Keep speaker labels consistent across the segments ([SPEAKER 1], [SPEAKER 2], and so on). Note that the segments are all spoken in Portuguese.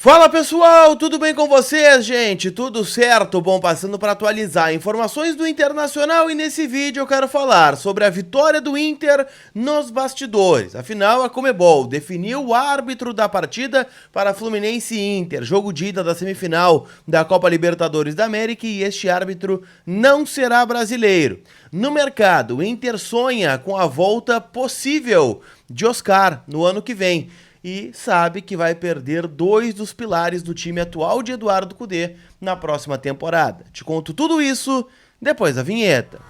[SPEAKER 1] Fala pessoal, tudo bem com vocês, gente? Tudo certo? Bom, passando para atualizar informações do Internacional e nesse vídeo eu quero falar sobre a vitória do Inter nos bastidores. Afinal, a Conmebol definiu o árbitro da partida para Fluminense e Inter, jogo de ida da semifinal da Copa Libertadores da América, e este árbitro não será brasileiro. No mercado, o Inter sonha com a volta possível de Oscar no ano que vem e sabe que vai perder dois dos pilares do time atual de Eduardo Cudê na próxima temporada. Te conto tudo isso depois da vinheta.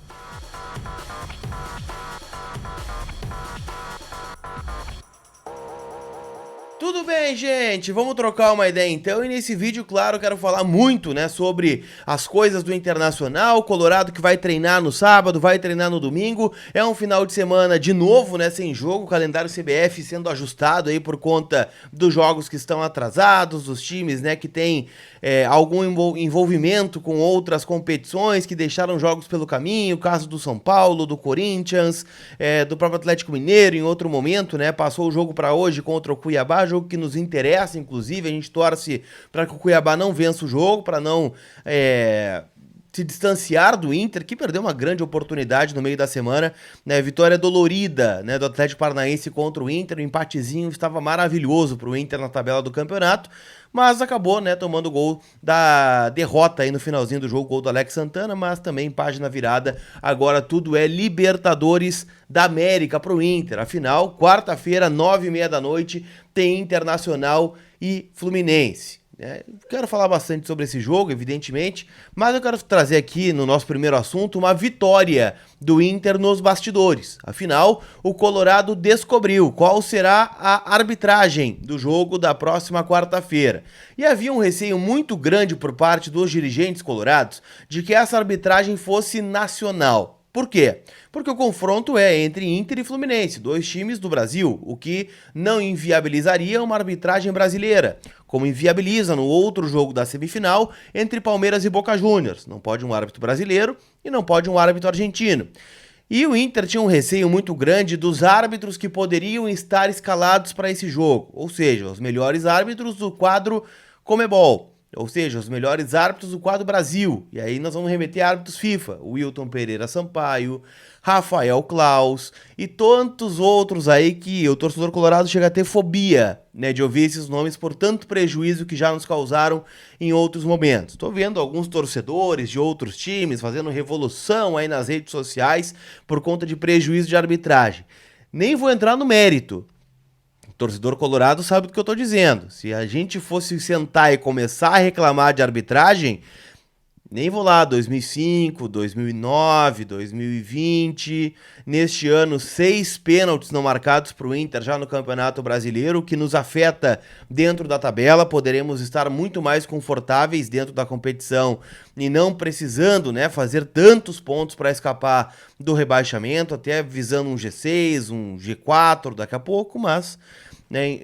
[SPEAKER 1] Tudo bem, gente? Vamos trocar uma ideia então, e nesse vídeo, claro, eu quero falar muito, né, sobre as coisas do Internacional. Colorado que vai treinar no sábado, vai treinar no domingo, é um final de semana de novo, né, sem jogo, o calendário CBF sendo ajustado aí por conta dos jogos que estão atrasados, dos times, né, que tem algum envolvimento com outras competições, que deixaram jogos pelo caminho, o caso do São Paulo, do Corinthians, do próprio Atlético Mineiro em outro momento, né, passou o jogo para hoje contra o Cuiabá, jogo que nos interessa, inclusive, a gente torce para que o Cuiabá não vença o jogo, para não se distanciar do Inter, que perdeu uma grande oportunidade no meio da semana, né? Vitória dolorida, né, do Atlético Paranaense contra o Inter, o empatezinho estava maravilhoso para o Inter na tabela do campeonato, mas acabou, né, tomando o gol da derrota aí no finalzinho do jogo, gol do Alex Santana, mas também página virada, agora tudo é Libertadores da América pro Inter. Afinal, quarta-feira, 9h30 da noite, tem Internacional e Fluminense. Quero falar bastante sobre esse jogo, evidentemente, mas eu quero trazer aqui no nosso primeiro assunto uma vitória do Inter nos bastidores. Afinal, o Colorado descobriu qual será a arbitragem do jogo da próxima quarta-feira. E havia um receio muito grande por parte dos dirigentes colorados de que essa arbitragem fosse nacional. Por quê? Porque o confronto é entre Inter e Fluminense, dois times do Brasil, o que não inviabilizaria uma arbitragem brasileira, como inviabiliza no outro jogo da semifinal entre Palmeiras e Boca Juniors. Não pode um árbitro brasileiro e não pode um árbitro argentino. E o Inter tinha um receio muito grande dos árbitros que poderiam estar escalados para esse jogo, ou seja, os melhores árbitros do quadro Conmebol. Ou seja, os melhores árbitros do quadro Brasil. E aí nós vamos remeter a árbitros FIFA. Wilton Pereira Sampaio, Rafael Klaus e tantos outros aí que o torcedor colorado chega a ter fobia, né, de ouvir esses nomes por tanto prejuízo que já nos causaram em outros momentos. Estou vendo alguns torcedores de outros times fazendo revolução aí nas redes sociais por conta de prejuízo de arbitragem. Nem vou entrar no mérito. Torcedor colorado sabe do que eu tô dizendo. Se a gente fosse sentar e começar a reclamar de arbitragem, nem vou lá, 2005, 2009, 2020, neste ano 6 pênaltis não marcados para o Inter já no Campeonato Brasileiro, que nos afeta dentro da tabela. Poderemos estar muito mais confortáveis dentro da competição e não precisando, né, fazer tantos pontos para escapar do rebaixamento, até visando um G6, um G4 daqui a pouco, mas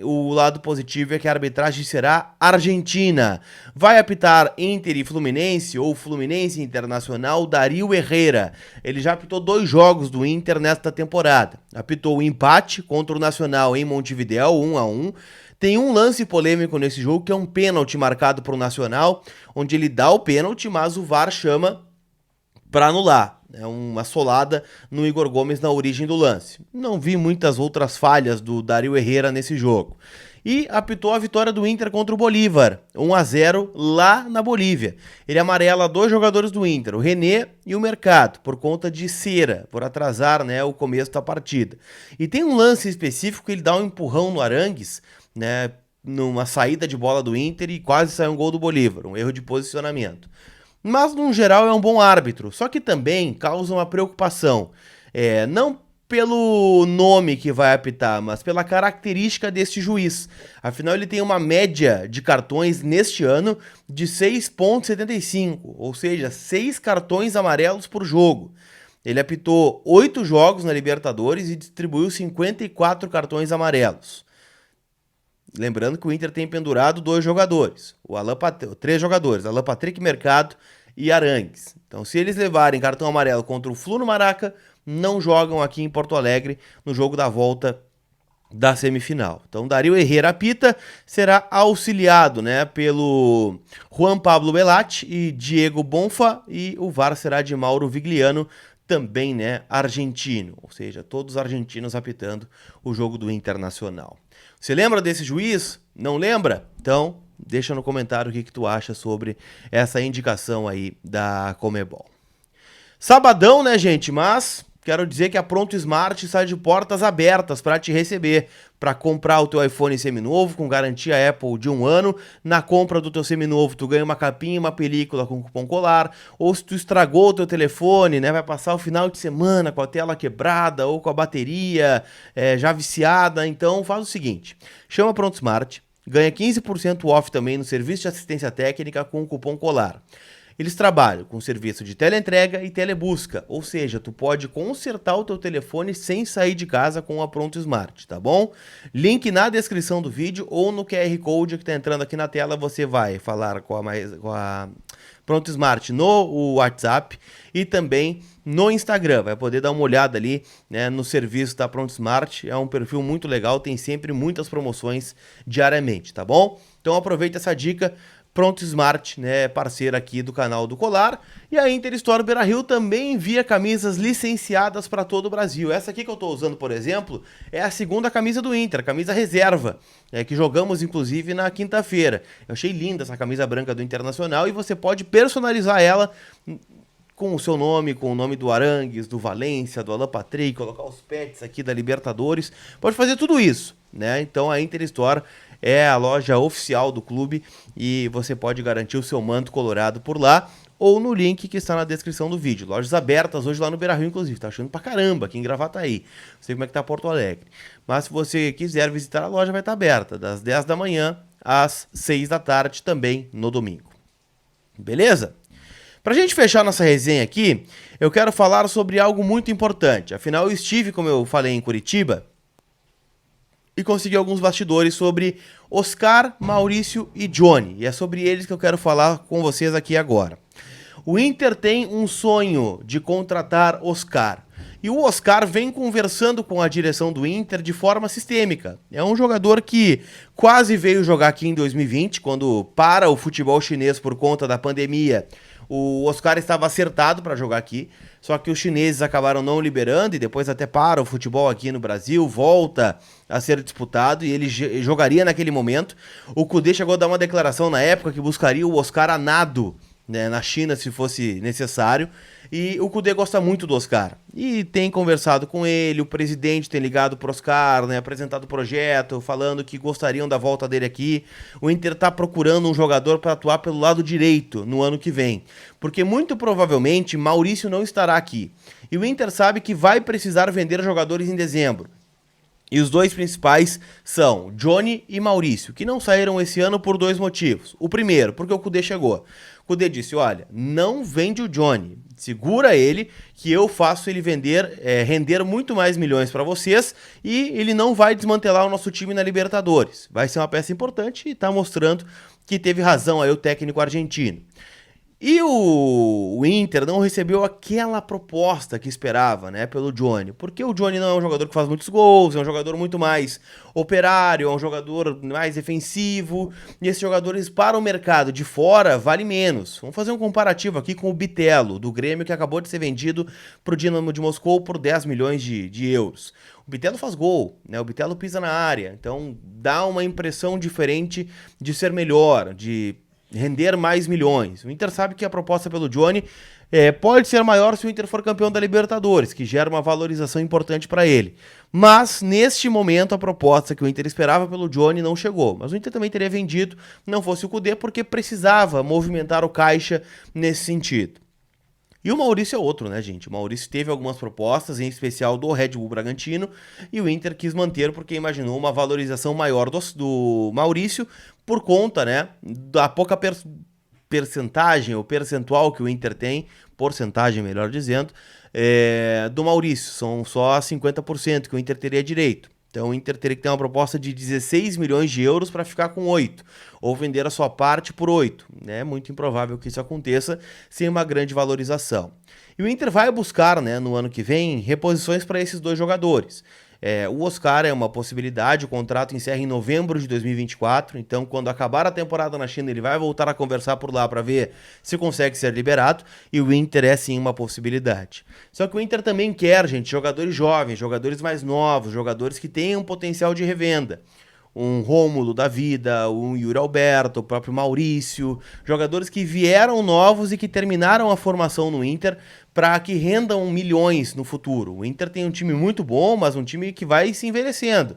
[SPEAKER 1] o lado positivo é que a arbitragem será argentina. Vai apitar Inter e Fluminense, ou Fluminense Internacional, Dario Herrera. Ele já apitou 2 jogos do Inter nesta temporada. Apitou o empate contra o Nacional em Montevidéu, 1-1. Tem um lance polêmico nesse jogo, que é um pênalti marcado para o Nacional, onde ele dá o pênalti, mas o VAR chama para anular. É uma solada no Igor Gomes na origem do lance. Não vi muitas outras falhas do Dario Herrera nesse jogo. E apitou a vitória do Inter contra o Bolívar, 1-0 lá na Bolívia. Ele amarela 2 jogadores do Inter, o René e o Mercado, por conta de cera, por atrasar, né, o começo da partida. E tem um lance específico que ele dá um empurrão no Arangues, né, numa saída de bola do Inter, e quase sai um gol do Bolívar, um erro de posicionamento. Mas, no geral, é um bom árbitro, só que também causa uma preocupação. Não pelo nome que vai apitar, mas pela característica deste juiz. Afinal, ele tem uma média de cartões neste ano de 6,75, ou seja, 6 cartões amarelos por jogo. Ele apitou 8 jogos na Libertadores e distribuiu 54 cartões amarelos. Lembrando que o Inter tem pendurado 2 jogadores, 3 jogadores, Alan Patrick, Mercado e Arangues. Então, se eles levarem cartão amarelo contra o Flu no Maraca, não jogam aqui em Porto Alegre no jogo da volta da semifinal. Então, Dario Herrera apita, será auxiliado, né, pelo Juan Pablo Belatti e Diego Bonfa, e o VAR será de Mauro Vigliano, também, né, argentino, ou seja, todos argentinos apitando o jogo do Internacional. Você lembra desse juiz? Não lembra? Então, deixa no comentário o que tu acha sobre essa indicação aí da Conmebol. Sabadão, né, gente? Mas quero dizer que a Pronto Smart sai de portas abertas para te receber, para comprar o teu iPhone seminovo com garantia Apple de 1 ano. Na compra do teu seminovo, tu ganha uma capinha e uma película com cupom colar. Ou se tu estragou o teu telefone, né, vai passar o final de semana com a tela quebrada ou com a bateria já viciada, então faz o seguinte, chama a Pronto Smart, ganha 15% off também no serviço de assistência técnica com o cupom colar. Eles trabalham com serviço de teleentrega e telebusca, ou seja, tu pode consertar o teu telefone sem sair de casa com a Pronto Smart, tá bom? Link na descrição do vídeo ou no QR Code que tá entrando aqui na tela, você vai falar com a Pronto Smart no WhatsApp e também no Instagram, vai poder dar uma olhada ali, né, no serviço da Pronto Smart, é um perfil muito legal, tem sempre muitas promoções diariamente, tá bom? Então aproveita essa dica. Pronto Smart, né, parceira aqui do canal do Colar. E a Inter Store Beira-Rio também envia camisas licenciadas para todo o Brasil. Essa aqui que eu estou usando, por exemplo, é a segunda camisa do Inter, camisa reserva, que jogamos inclusive na quinta-feira. Eu achei linda essa camisa branca do Internacional e você pode personalizar ela com o seu nome, com o nome do Arangues, do Valência, do Alan Patrick, colocar os pets aqui da Libertadores. Pode fazer tudo isso, né? Então a Inter Store é a loja oficial do clube e você pode garantir o seu manto colorado por lá ou no link que está na descrição do vídeo. Lojas abertas hoje lá no Beira-Rio, inclusive. Tá achando pra caramba aqui em Gravataí. Não sei como é que tá Porto Alegre. Mas se você quiser visitar a loja, vai estar aberta das 10 da manhã às 6 da tarde também no domingo. Beleza? Pra gente fechar nossa resenha aqui, eu quero falar sobre algo muito importante. Afinal, eu estive, como eu falei, em Curitiba e consegui alguns bastidores sobre Oscar, Maurício e Johnny. E é sobre eles que eu quero falar com vocês aqui agora. O Inter tem um sonho de contratar Oscar. E o Oscar vem conversando com a direção do Inter de forma sistêmica. É um jogador que quase veio jogar aqui em 2020, quando para o futebol chinês por conta da pandemia. O Oscar estava acertado para jogar aqui, só que os chineses acabaram não liberando e depois até para o futebol aqui no Brasil, volta a ser disputado e ele jogaria naquele momento. O Kudê chegou a dar uma declaração na época que buscaria o Oscar a nado, né, na China se fosse necessário, e o Kudê gosta muito do Oscar e tem conversado com ele, o presidente tem ligado pro Oscar, né, apresentado o projeto, falando que gostariam da volta dele aqui. O Inter tá procurando um jogador para atuar pelo lado direito no ano que vem, porque muito provavelmente Maurício não estará aqui, e o Inter sabe que vai precisar vender jogadores em dezembro. E os dois principais são Johnny e Maurício, que não saíram esse ano por dois motivos. O primeiro, porque o Kudê chegou. O Kudê disse, olha, não vende o Johnny, segura ele, que eu faço ele render muito mais milhões para vocês e ele não vai desmantelar o nosso time na Libertadores. Vai ser uma peça importante e está mostrando que teve razão aí o técnico argentino. E o Inter não recebeu aquela proposta que esperava, né, pelo Johnny, porque o Johnny não é um jogador que faz muitos gols, é um jogador muito mais operário, é um jogador mais defensivo, e esses jogadores para o mercado de fora vale menos. Vamos fazer um comparativo aqui com o Bitelo, do Grêmio, que acabou de ser vendido para o Dinamo de Moscou por 10 milhões de euros. O Bitelo faz gol, né? O Bitelo pisa na área, então dá uma impressão diferente de ser melhor, de render mais milhões. O Inter sabe que a proposta pelo Johnny pode ser maior se o Inter for campeão da Libertadores, que gera uma valorização importante para ele. Mas, neste momento, a proposta que o Inter esperava pelo Johnny não chegou. Mas o Inter também teria vendido, não fosse o Kudê, porque precisava movimentar o caixa nesse sentido. E o Maurício é outro, né, gente? O Maurício teve algumas propostas, em especial do Red Bull Bragantino, e o Inter quis manter porque imaginou uma valorização maior do Maurício por conta, né, da pouca percentagem, ou percentual que o Inter tem, porcentagem, melhor dizendo, do Maurício. São só 50% que o Inter teria direito. Então o Inter teria que ter uma proposta de 16 milhões de euros para ficar com 8, ou vender a sua parte por 8. É muito improvável que isso aconteça sem uma grande valorização. E o Inter vai buscar, né, no ano que vem, reposições para esses dois jogadores. O Oscar é uma possibilidade, o contrato encerra em novembro de 2024, então quando acabar a temporada na China ele vai voltar a conversar por lá para ver se consegue ser liberado, e o Inter é sim uma possibilidade. Só que o Inter também quer, gente, jogadores jovens, jogadores mais novos, jogadores que tenham potencial de revenda. Um Rômulo da vida, um Yuri Alberto, o próprio Maurício, jogadores que vieram novos e que terminaram a formação no Inter para que rendam milhões no futuro. O Inter tem um time muito bom, mas um time que vai se envelhecendo.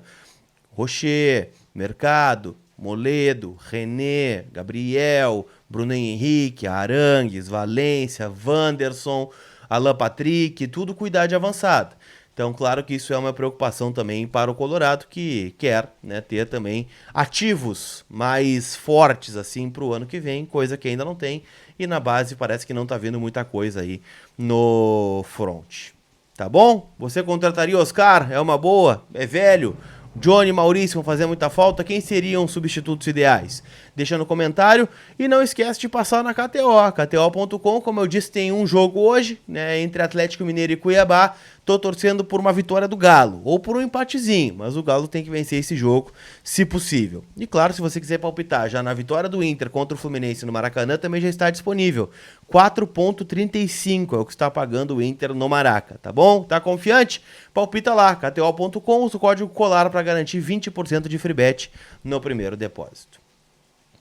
[SPEAKER 1] Rocher, Mercado, Moledo, René, Gabriel, Bruno Henrique, Arangues, Valência, Wanderson, Alan Patrick, tudo com idade avançada. Então, claro que isso é uma preocupação também para o Colorado, que quer, né, ter também ativos mais fortes assim para o ano que vem, coisa que ainda não tem. E na base parece que não está vendo muita coisa aí no front. Tá bom? Você contrataria Oscar? É uma boa? É velho? Johnny e Maurício vão fazer muita falta? Quem seriam os substitutos ideais? Deixa no comentário e não esquece de passar na KTO. KTO.com, como eu disse, tem um jogo hoje, né, entre Atlético Mineiro e Cuiabá. Tô torcendo por uma vitória do Galo, ou por um empatezinho, mas o Galo tem que vencer esse jogo, se possível. E claro, se você quiser palpitar já na vitória do Inter contra o Fluminense no Maracanã, também já está disponível. 4,35 é o que está pagando o Inter no Maraca, tá bom? Tá confiante? Palpita lá, kto.com, usa o código COLAR para garantir 20% de free bet no primeiro depósito.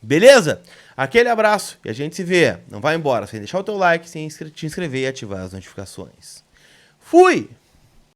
[SPEAKER 1] Beleza? Aquele abraço e a gente se vê. Não vai embora sem deixar o teu like, sem te inscrever e ativar as notificações. Fui!